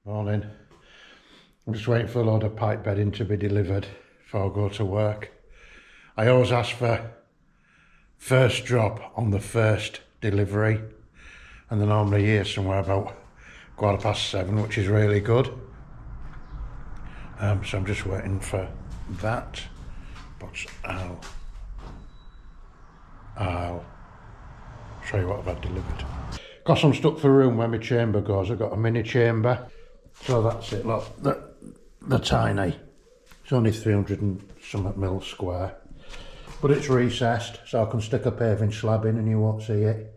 Morning. I'm just waiting for a load of pipe bedding to be delivered before I go to work. I always ask for first drop on the first delivery, and they're normally here somewhere about 7:15, which is really good. So I'm just waiting for that. But I'll show you what I've had delivered. Because I'm stuck for room where my chamber goes, I've got a mini chamber. So that's it, look, they're tiny. It's only 300 and something mil square. But it's recessed, so I can stick a paving slab in and you won't see it.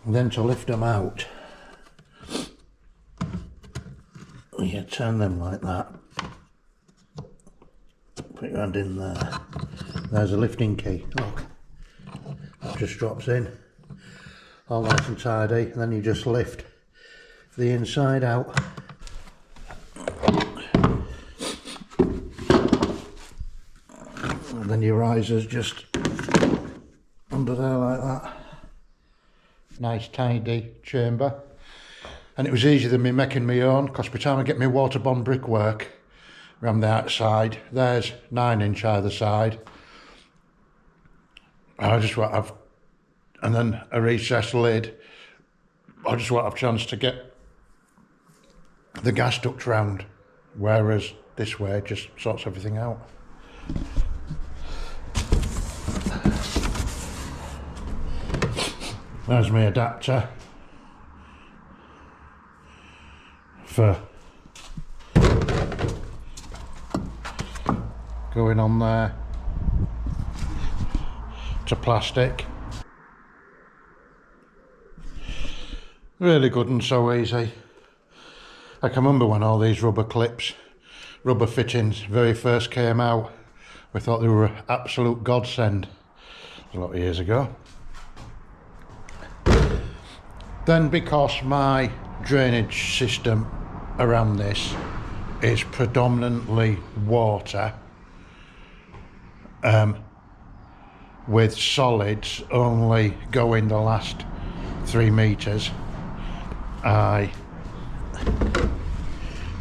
And then to lift them out, you turn them like that. Put your hand in there. There's a lifting key, look. It just drops in. All nice and tidy, and then you just lift the inside out. And then your riser's just under there like that. Nice tidy chamber. And it was easier than me making my own, because by the time I get my waterbond brickwork around the outside, there's 9-inch either side. I just want to have, and then a recessed lid. I just want to have a chance to get the gas duct round, whereas this way just sorts everything out. There's my adapter for going on there to plastic. Really good and so easy. I can remember when all these rubber clips, rubber fittings very first came out. We thought they were an absolute godsend a lot of years ago. Then because my drainage system around this is predominantly water, with solids only going the last 3 metres, I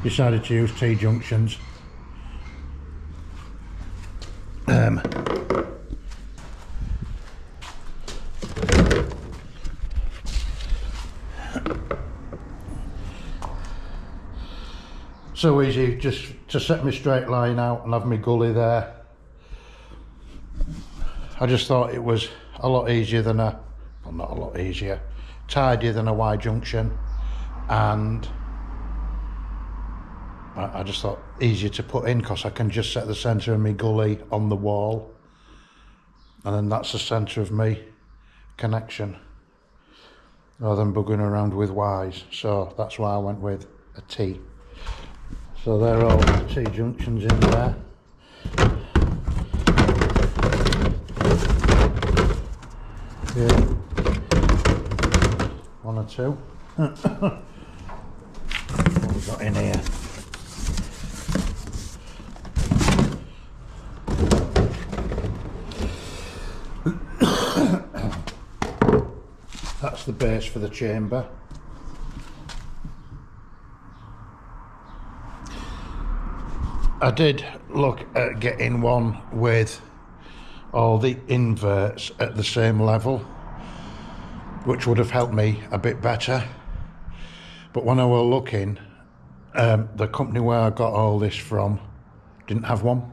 decided to use T-junctions. So easy just to set my straight line out and have my gully there. I just thought it was a lot easier than well, not a lot easier, tidier than a Y-junction, and I just thought easier to put in because I can just set the centre of my gully on the wall, and then that's the centre of my connection, rather than bugging around with Ys. So that's why I went with a T. So they're all the T-junctions in there. Yeah. 1 or 2. What have we got in here? That's the base for the chamber. I did look at getting one with all the inverts at the same level, which would have helped me a bit better. But when I were looking, the company where I got all this from didn't have one.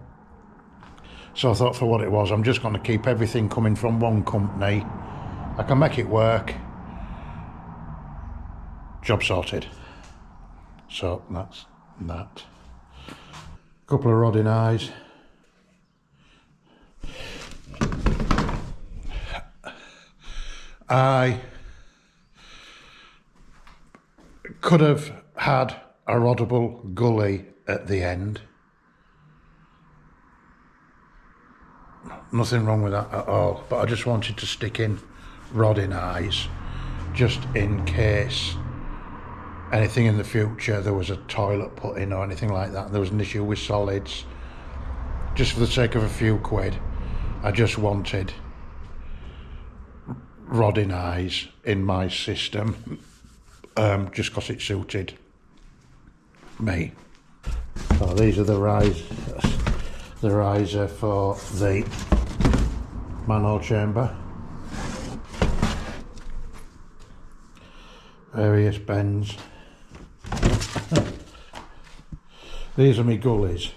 So I thought, for what it was, I'm just going to keep everything coming from one company. I can make it work. Job sorted. So that's that. Couple of rodding eyes. I could have had a roddable gully at the end. Nothing wrong with that at all, but I just wanted to stick in rodding eyes just in case anything in the future, there was a toilet put in or anything like that, there was an issue with solids. Just for the sake of a few quid, I just wanted rodding eyes in my system, just because it suited me. So these are the riser for the manhole chamber. Various bends. These are my gullies.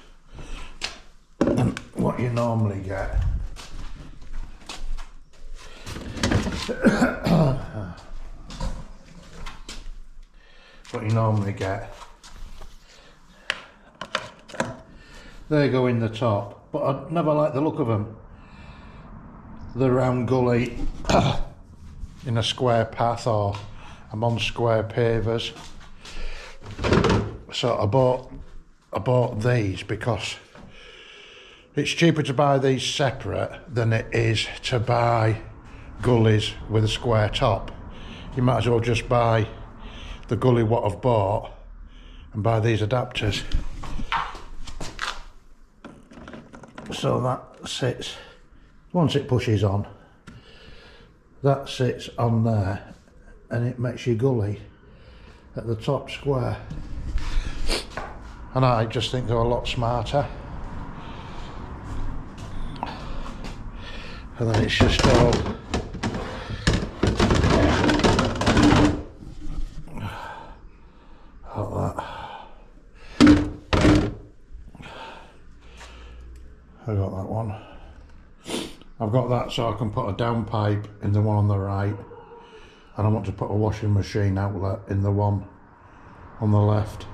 And what you normally get they go in the top, but I never like the look of them. The round gully in a square path, or I'm on square pavers. So I bought these because it's cheaper to buy these separate than it is to buy gullies with a square top. You might as well just buy the gully what I've bought and buy these adapters. So that sits, once it pushes on, that sits on there and it makes your gully at the top square. And I just think they're a lot smarter. And then it's just all like that. I got that one. I've got that so I can put a downpipe in the one on the right, and I want to put a washing machine outlet in the one on the left.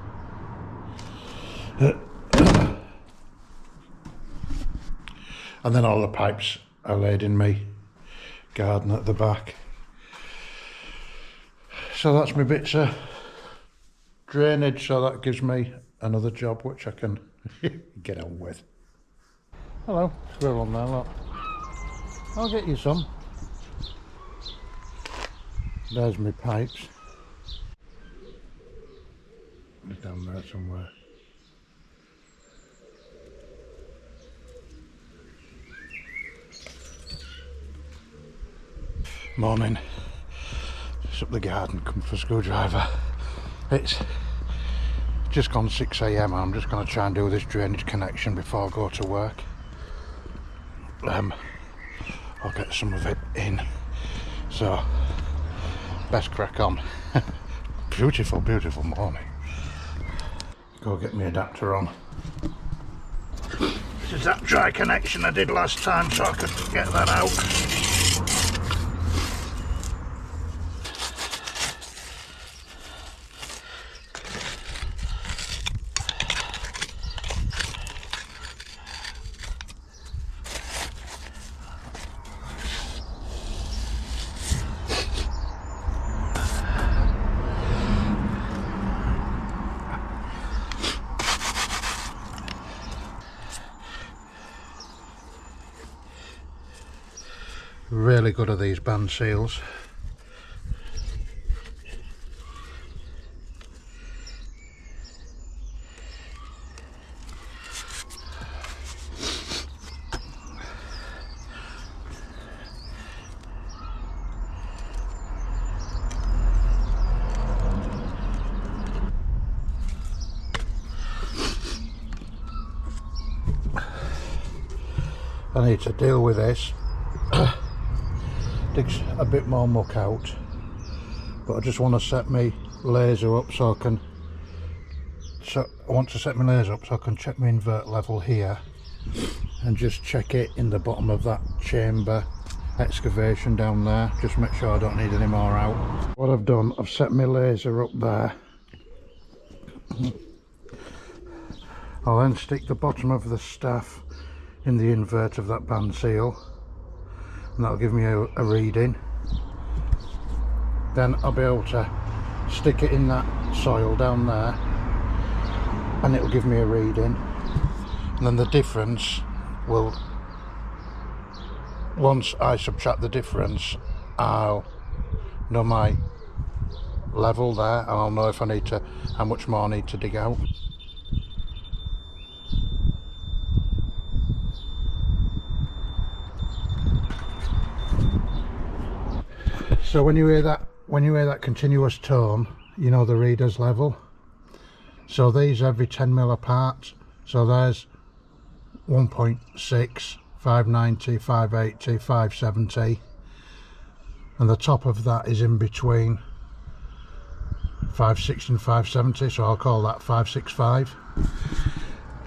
And then all the pipes are laid in my garden at the back. So that's my bits of drainage, so that gives me another job which I can get on with. Hello, squirrel on there, look. I'll get you some. There's my pipes. They're down there somewhere. Morning. Just up the garden, come for a screwdriver. It's just gone 6 AM. I'm just going to try and do this drainage connection before I go to work. I'll get some of it in. So, best crack on. Beautiful, beautiful morning. Go get my adapter on. This is that dry connection I did last time, so I could get that out. Really good are these band seals. I need to deal with this. Digs a bit more muck out, but I just want to set my laser up so I can check my invert level here and just check it in the bottom of that chamber excavation down there. Just make sure I don't need any more out. What I've done, I've set my laser up there. I'll then stick the bottom of the staff in the invert of that band seal, and that'll give me a reading. Then I'll be able to stick it in that soil down there and it'll give me a reading, and then the difference will, once I subtract the difference, I'll know my level there, and I'll know if I need to, how much more I need to dig out. So when you hear that continuous tone, you know the reader's level. So these are every 10mm apart. So there's 1.6, 590, 580, 570, and the top of that is in between 560 and 570, so I'll call that 565.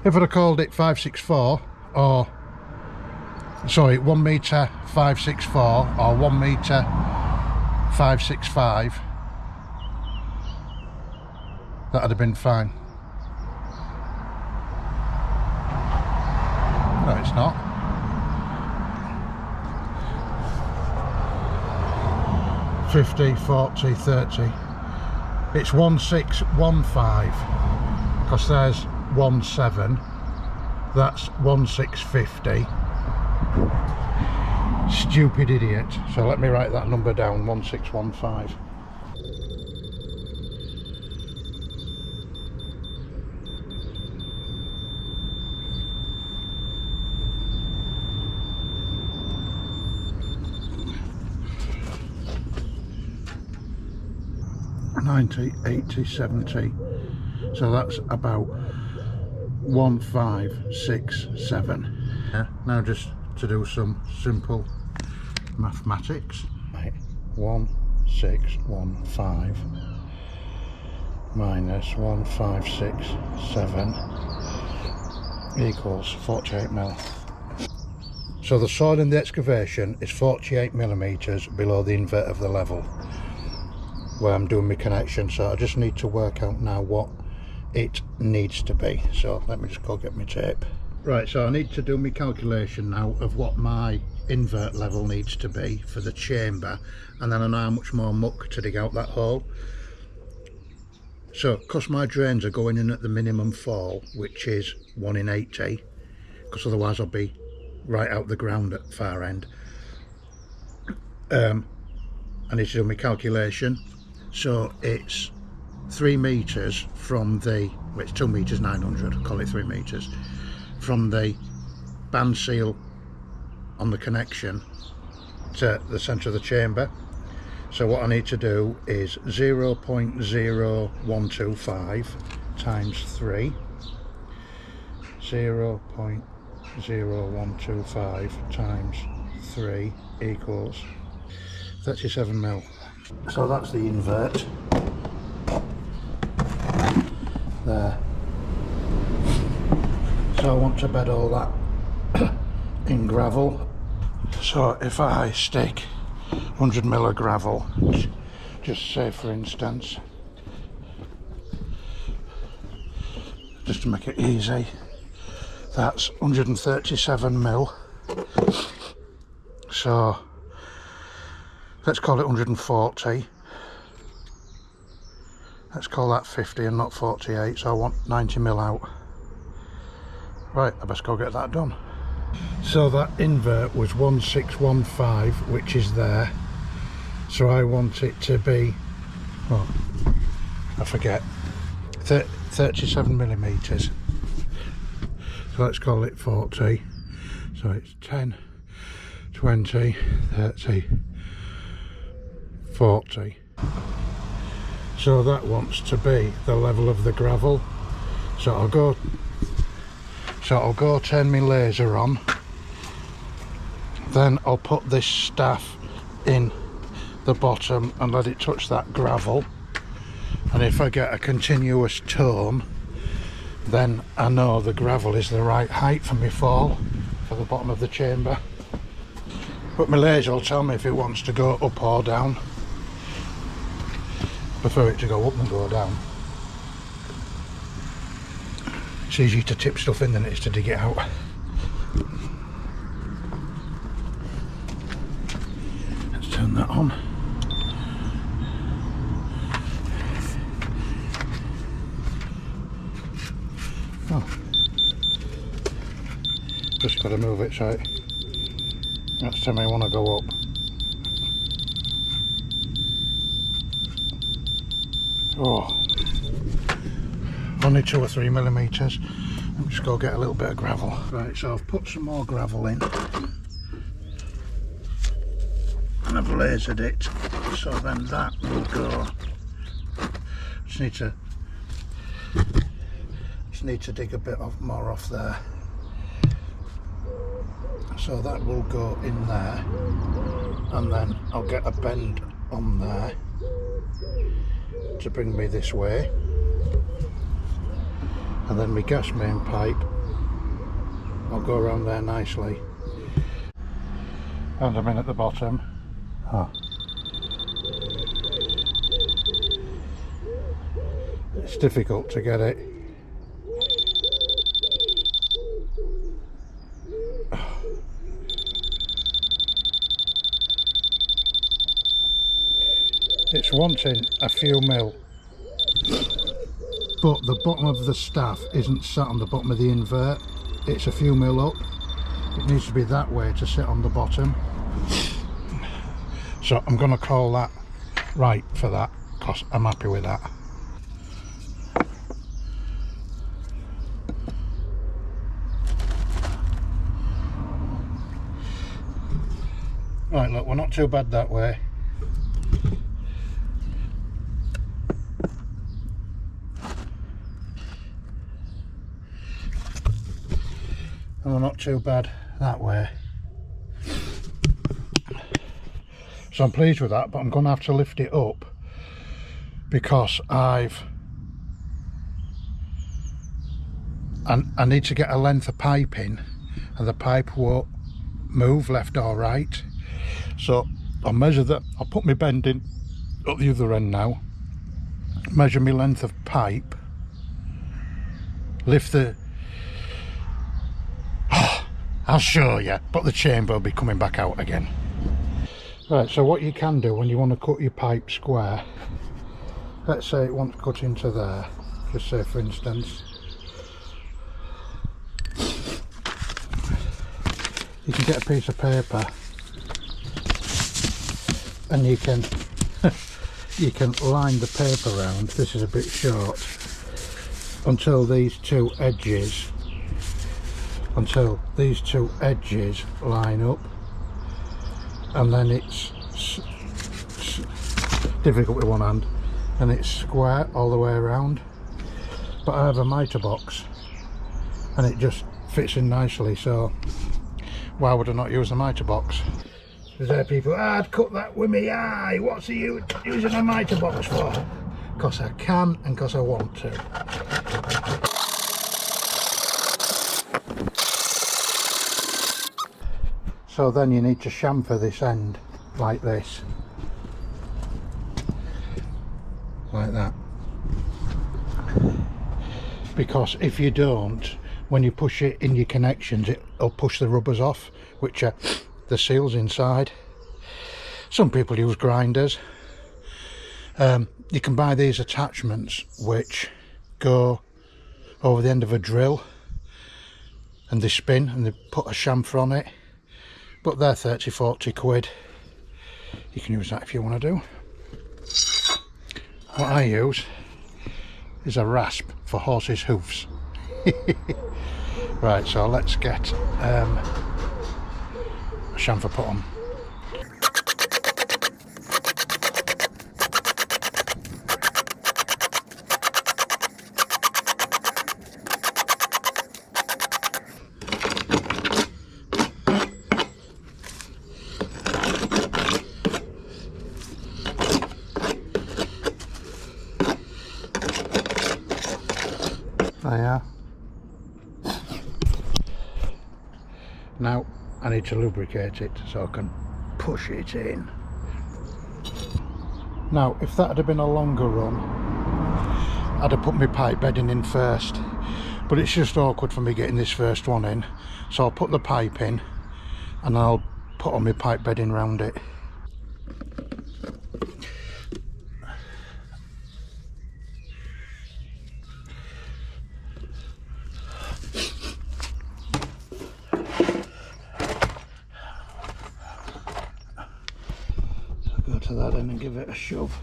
If I'd have called it 564, or sorry, 1 metre 564 or 1 metre 565, that'd have been fine. No, it's not. $50, $40, $30. It's 1615 because there's 17. That's 1650. Stupid idiot. So let me write that number down. 1615. $90, $80, $70, so that's about 1567. Now just to do some simple mathematics. Right. 1615 minus 1567 equals 48mm. So the soil in the excavation is 48mm below the invert of the level where I'm doing my connection, so I just need to work out now what it needs to be. So let me just go get my tape. Right, so I need to do my calculation now of what my invert level needs to be for the chamber, and then I know how much more muck to dig out that hole. So because my drains are going in at the minimum fall, which is 1 in 80, because otherwise I'll be right out the ground at far end, I need to do my calculation. So it's 3 metres from the, well, it's 2 metres 900, I'll call it 3 metres, from the band seal on the connection to the centre of the chamber. So what I need to do is 0.0125 times 3, 0.0125 times 3 equals 37mm. So that's the invert there. So I want to bed all that in gravel. So if I stick 100mm of gravel, just say for instance, just to make it easy, that's 137mm. So let's call it 140. Let's call that 50 and not 48, so I want 90mm out. Right, I best go get that done. So that invert was 1615, which is there. So I want it to be, oh, I forget, 37mm. So let's call it 40. So it's 10, 20, 30, 40. So that wants to be the level of the gravel. So I'll go turn my laser on, then I'll put this staff in the bottom and let it touch that gravel, and if I get a continuous tone, then I know the gravel is the right height for my fall for the bottom of the chamber. But my laser will tell me if it wants to go up or down. I prefer it to go up than go down. It's easier to tip stuff in than it is to dig it out. Let's turn that on. Oh, just got to move it so that's telling me I want to go up. Oh, only 2 or 3mm. I'll just go get a little bit of gravel. Right, so I've put some more gravel in and I've lasered it, so then that will go. Just need to need to dig a bit more off there. So that will go in there, and then I'll get a bend on there to bring me this way, and then my gas main pipe, I'll go around there nicely. And I'm in at the bottom. Oh. It's difficult to get it. It's wanting a few mil, but the bottom of the staff isn't sat on the bottom of the invert, it's a few mil up. It needs to be that way to sit on the bottom. So I'm going to call that right for that, because I'm happy with that. Right, look, we're not too bad that way. And we're not too bad that way. So I'm pleased with that, but I'm going to have to lift it up because I need to get a length of pipe in, and the pipe won't move left or right. So I'll measure that. I'll put my bend in at the other end now, measure my length of pipe, lift the I'll show you, but the chamber will be coming back out again. Right, so what you can do when you want to cut your pipe square, let's say it wants cut into there, just say for instance, you can get a piece of paper and you can you can line the paper round. This is a bit short, until these two edges line up, and then it's difficult with one hand, and it's square all the way around. But I have a mitre box and it just fits in nicely, so why would I not use the mitre box? Because there are people, I'd cut that with my eye, what's he using a mitre box for? Because I can and because I want to. So then you need to chamfer this end like this, like that, because if you don't, when you push it in your connections, it'll push the rubbers off, which are the seals inside. Some people use grinders. You can buy these attachments which go over the end of a drill and they spin and they put a chamfer on it, but they're 30-40 quid. You can use that if you want to do. What I use is a rasp for horses' hoofs. Right, so let's get a chamfer put on. There. Now I need to lubricate it so I can push it in. Now if that had been a longer run, I'd have put my pipe bedding in first, but it's just awkward for me getting this first one in, so I'll put the pipe in and I'll put on my pipe bedding round it. To that end and give it a shove.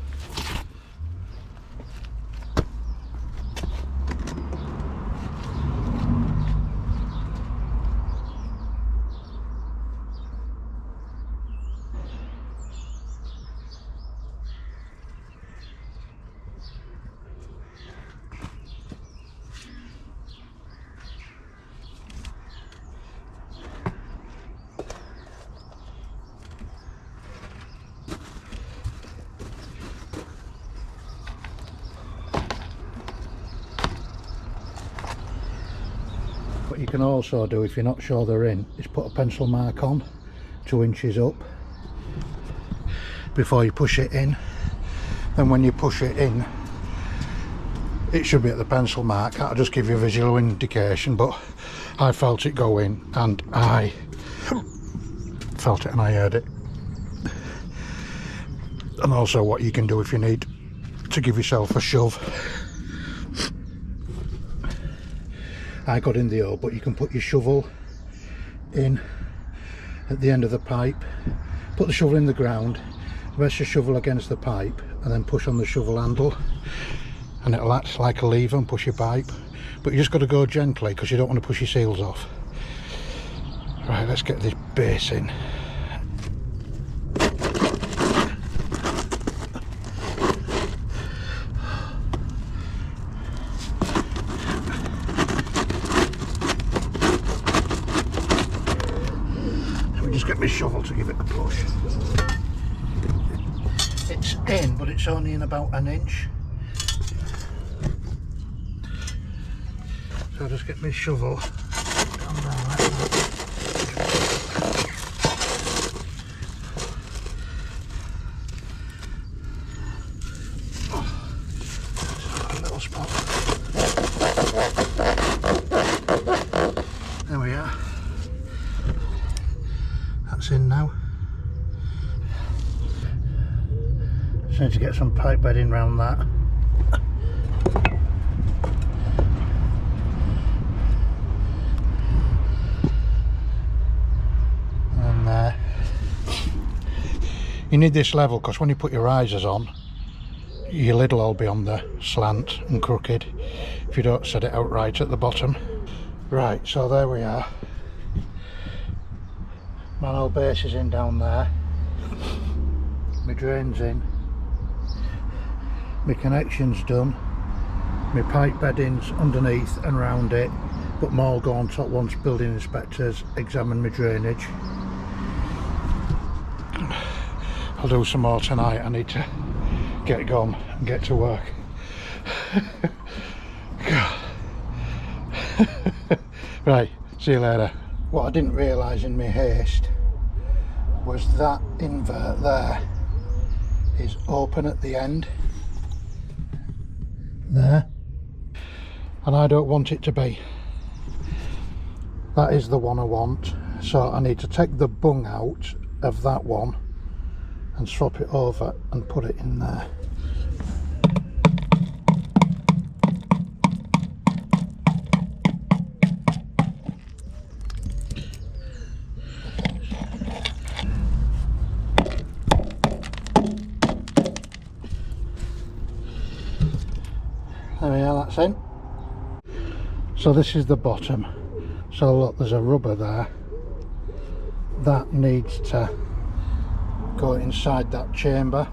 what you can also do if you're not sure they're in is put a pencil mark on 2 inches up before you push it in. Then when you push it in, it should be at the pencil mark. That'll just give you a visual indication, but I felt it go in, and I felt it and I heard it. And also what you can do if you need to give yourself a shove. I got in the hole, but you can put your shovel in at the end of the pipe, put the shovel in the ground, rest your shovel against the pipe, and then push on the shovel handle, and it'll act like a lever and push your pipe. But you just got to go gently because you don't want to push your seals off. Right, let's get this base in. Let me just get my shovel to give it a push. It's in, but it's only in about 1 inch. So I'll just get my shovel down there like that. Oh, a little spot. There we are. That's in now. Just need to get some pipe bedding around that. And you need this level because when you put your risers on, your lid will all be on the slant and crooked if you don't set it out right at the bottom. Right, so there we are. My old base is in down there. My drain's in. My connection's done. My pipe bedding's underneath and round it, but more go on top once building inspectors examine my drainage. I'll do some more tonight. I need to get going and get to work. Right, see you later. What I didn't realise in my haste was that invert there is open at the end there, and I don't want it to be. That is the one I want, so I need to take the bung out of that one and swap it over and put it in there. There we are, that's in. So this is the bottom. So look, there's a rubber there. That needs to go inside that chamber.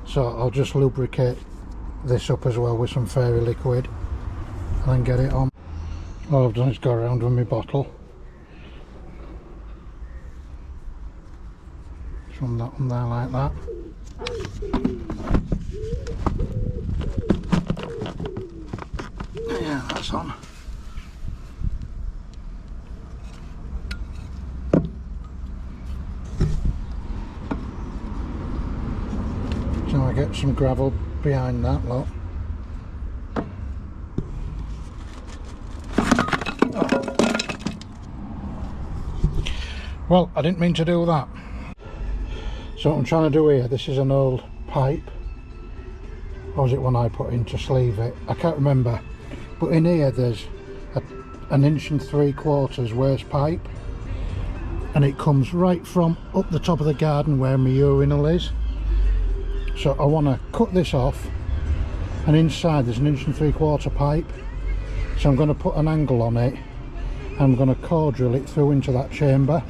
So I'll just lubricate this up as well with some fairy liquid and then get it on. All I've done is go around with my bottle. Just run that on there like that. Yeah, that's on. So I get some gravel behind that lot. Oh. Well, I didn't mean to do that. So what I'm trying to do here, this is an old pipe. Or was it one I put in to sleeve it? I can't remember. But in here there's an 1 3/4 waste pipe, and it comes right from up the top of the garden where my urinal is. So I want to cut this off, and inside there's an 1 3/4 pipe. So I'm going to put an angle on it, and I'm going to core drill it through into that chamber.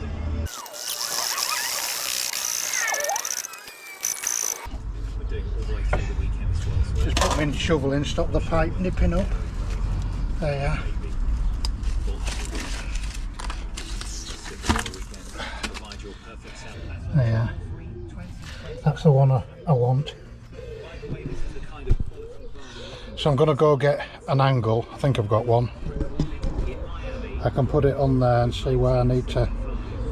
Just put my shovel in, stop the pipe nipping up. There you are. There you are. That's the one I want. So I'm going to go get an angle. I think I've got one. I can put it on there and see where I need to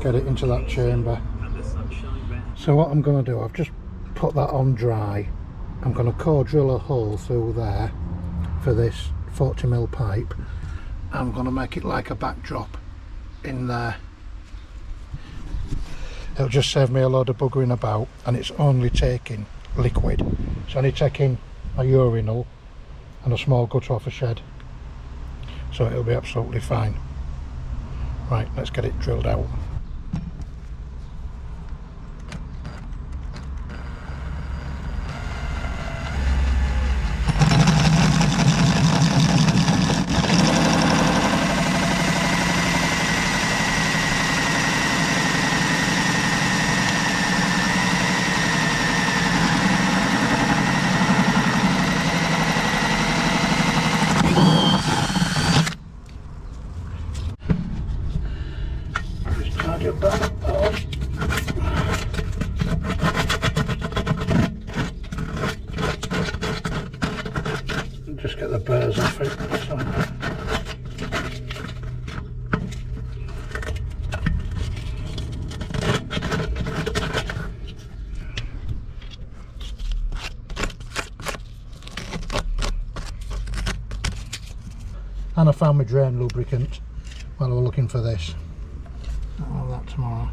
get it into that chamber. So what I'm going to do, I've just put that on dry. I'm going to core drill a hole through there for this 40mm pipe. I'm going to make it like a backdrop in there. It'll just save me a load of buggering about, and it's only taking liquid. It's only taking a urinal and a small gutter off a shed, so it'll be absolutely fine. Right, let's get it drilled out. Just get the burrs off it. So. And I found my drain lubricant while I was looking for this. I'll have that tomorrow.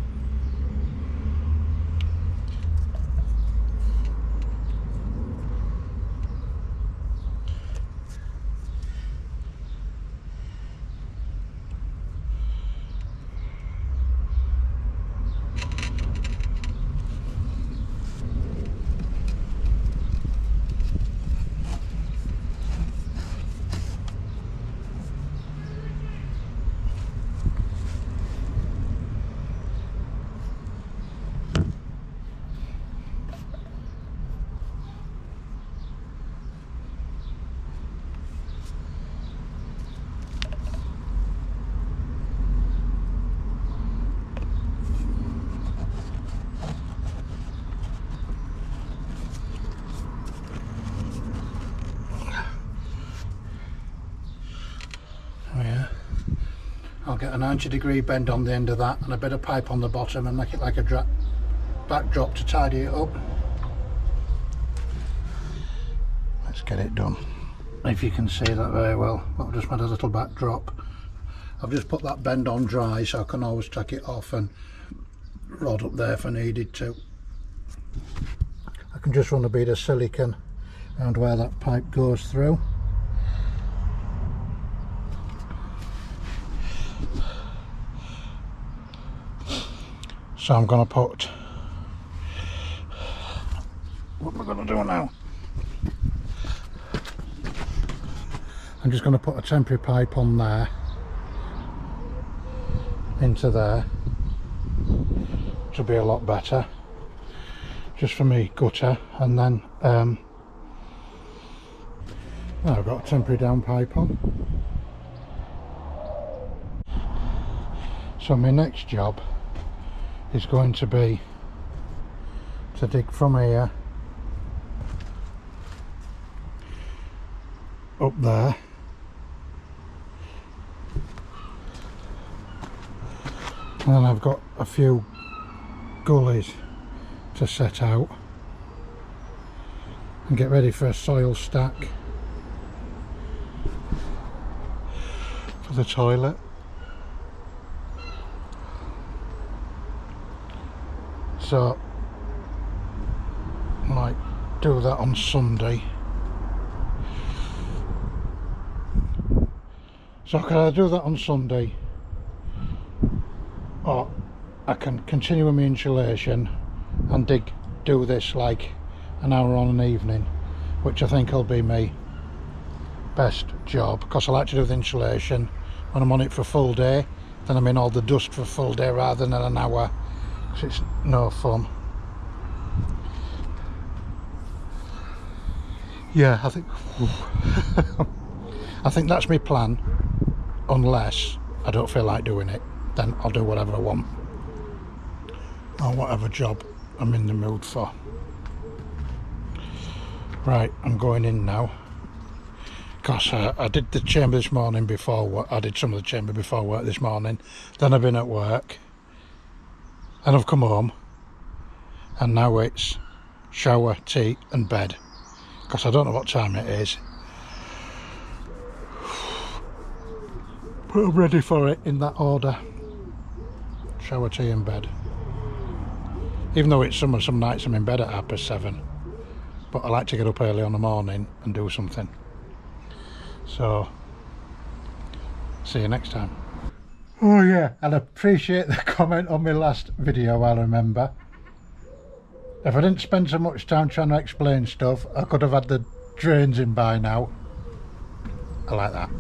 I'll get a 90-degree bend on the end of that and a bit of pipe on the bottom and make it like a backdrop to tidy it up. Let's get it done. If you can see that very well, I've just made a little backdrop. I've just put that bend on dry so I can always take it off and rod up there if I needed to. I can just run a bit of silicone around where that pipe goes through. So I'm going to put, what am I going to do now? I'm just going to put a temporary pipe on there, into there, which will be a lot better, just for me gutter, and then I've got a temporary down pipe on. So my next job is going to be to dig from here up there, and then I've got a few gullies to set out and get ready for a soil stack for the toilet. So I might do that on Sunday. So can I do that on Sunday, or I can continue with my insulation and do this like an hour on an evening, which I think will be my best job, because I like to do the insulation when I'm on it for a full day, then I'm in all the dust for a full day rather than an hour. It's no fun. Yeah, I think I think that's my plan, unless I don't feel like doing it, then I'll do whatever I want, or whatever job I'm in the mood for. Right, I'm going in now, because I did the chamber this morning before work. I did some of the chamber before work this morning. Then I've been at work, and I've come home, and now it's shower, tea and bed, because I don't know what time it is, but I'm ready for it in that order. Shower, tea and bed. Even though it's summer, some nights I'm in bed at 7:30, but I like to get up early on the morning and do something. So, see you next time. Oh yeah, and I appreciate the comment on my last video, I remember. If I didn't spend so much time trying to explain stuff, I could have had the drains in by now. I like that.